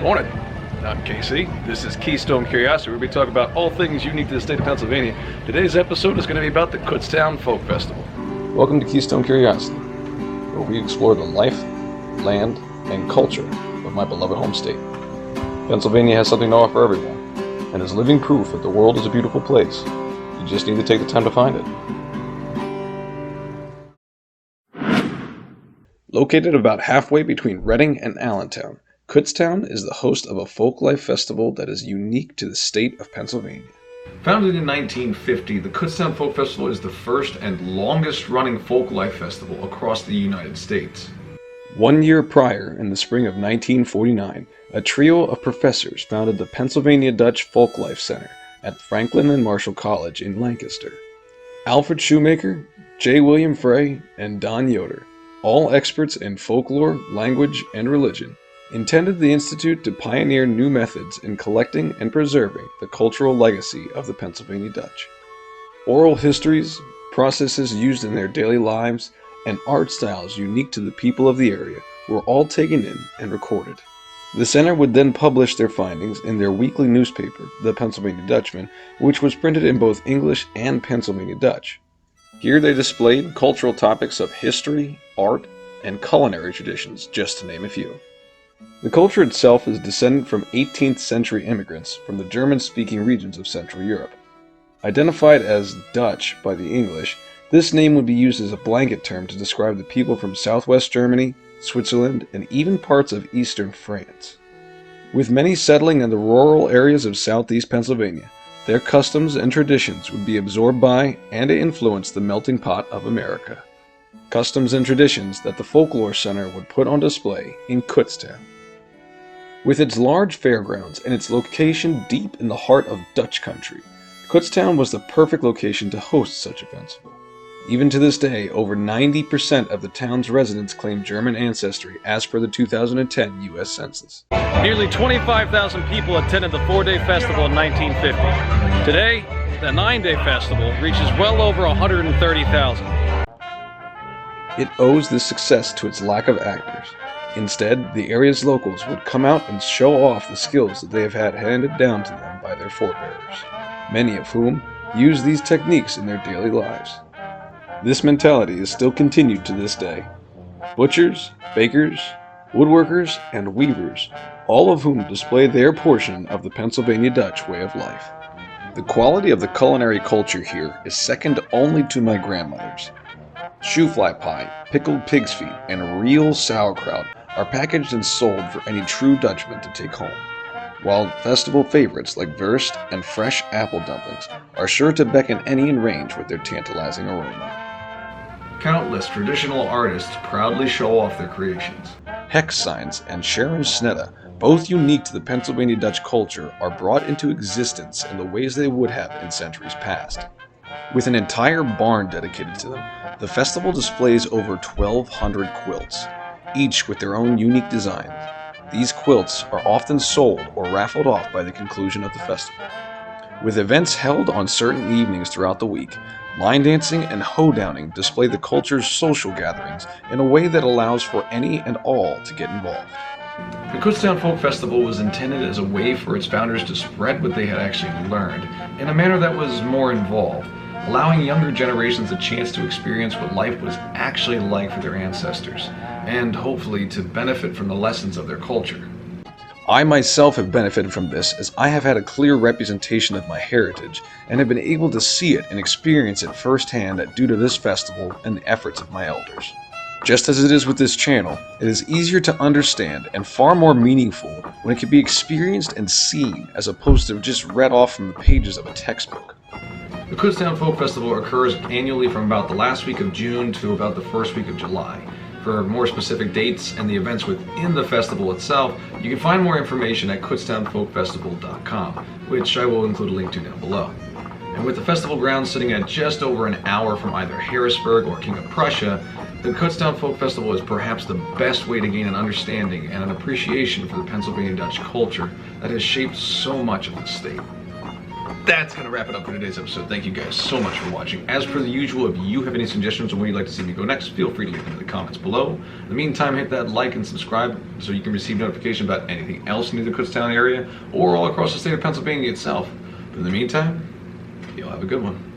Morning. I'm Casey. This is Keystone Curiosity, where we talk about all things unique to the state of Pennsylvania. Today's episode is going to be about the Kutztown Folk Festival. Welcome to Keystone Curiosity, where we explore the life, land, and culture of my beloved home state. Pennsylvania has something to offer everyone, and is living proof that the world is a beautiful place. You just need to take the time to find it. Located about halfway between Reading and Allentown, Kutztown is the host of a Folklife Festival that is unique to the state of Pennsylvania. Founded in 1950, the Kutztown Folk Festival is the first and longest-running folklife festival across the United States. 1 year prior, in the spring of 1949, a trio of professors founded the Pennsylvania Dutch Folklife Center at Franklin and Marshall College in Lancaster. Alfred Shoemaker, J. William Frey, and Don Yoder, all experts in folklore, language, and religion, intended the Institute to pioneer new methods in collecting and preserving the cultural legacy of the Pennsylvania Dutch. Oral histories, processes used in their daily lives, and art styles unique to the people of the area were all taken in and recorded. The center would then publish their findings in their weekly newspaper, the Pennsylvania Dutchman, which was printed in both English and Pennsylvania Dutch. Here they displayed cultural topics of history, art, and culinary traditions, just to name a few. The culture itself is descended from 18th century immigrants from the German-speaking regions of Central Europe. Identified as Dutch by the English, this name would be used as a blanket term to describe the people from southwest Germany, Switzerland, and even parts of eastern France. With many settling in the rural areas of southeast Pennsylvania, their customs and traditions would be absorbed by and influence the melting pot of America. Customs and traditions that the Folklore Center would put on display in Kutztown. With its large fairgrounds and its location deep in the heart of Dutch country, Kutztown was the perfect location to host such a festival. Even to this day, over 90% of the town's residents claim German ancestry as per the 2010 U.S. Census. Nearly 25,000 people attended the 4-day festival in 1950. Today, the 9-day festival reaches well over 130,000. It owes this success to its lack of actors. Instead, the area's locals would come out and show off the skills that they have had handed down to them by their forebearers, many of whom use these techniques in their daily lives. This mentality is still continued to this day. Butchers, bakers, woodworkers, and weavers, all of whom display their portion of the Pennsylvania Dutch way of life. The quality of the culinary culture here is second only to my grandmother's. Shoofly Pie, pickled pig's feet, and real sauerkraut are packaged and sold for any true Dutchman to take home, while festival favorites like Wurst and fresh Apple Dumplings are sure to beckon any in range with their tantalizing aroma. Countless traditional artists proudly show off their creations. Hex signs and Sharon Snedda, both unique to the Pennsylvania Dutch culture, are brought into existence in the ways they would have in centuries past. With an entire barn dedicated to them, the festival displays over 1,200 quilts, each with their own unique designs. These quilts are often sold or raffled off by the conclusion of the festival. With events held on certain evenings throughout the week, line dancing and hoedowning display the culture's social gatherings in a way that allows for any and all to get involved. The Kutztown Folk Festival was intended as a way for its founders to spread what they had actually learned in a manner that was more involved, allowing younger generations a chance to experience what life was actually like for their ancestors, and hopefully to benefit from the lessons of their culture. I myself have benefited from this, as I have had a clear representation of my heritage and have been able to see it and experience it firsthand due to this festival and the efforts of my elders. Just as it is with this channel, it is easier to understand and far more meaningful when it can be experienced and seen as opposed to just read off from the pages of a textbook. The Kutztown Folk Festival occurs annually from about the last week of June to about the first week of July. For more specific dates and the events within the festival itself, you can find more information at kutztownfolkfestival.com, which I will include a link to down below. And with the festival grounds sitting at just over an hour from either Harrisburg or King of Prussia, the Kutztown Folk Festival is perhaps the best way to gain an understanding and an appreciation for the Pennsylvania Dutch culture that has shaped so much of the state. that's going to wrap it up for today's episode. Thank you guys so much for watching. As per the usual, if you have any suggestions on where you'd like to see me go next, feel free to leave them in the comments below. In the meantime, hit that like and subscribe so you can receive notification about anything else in the Kutztown area or all across the state of Pennsylvania itself. But in the meantime, you'll have a good one.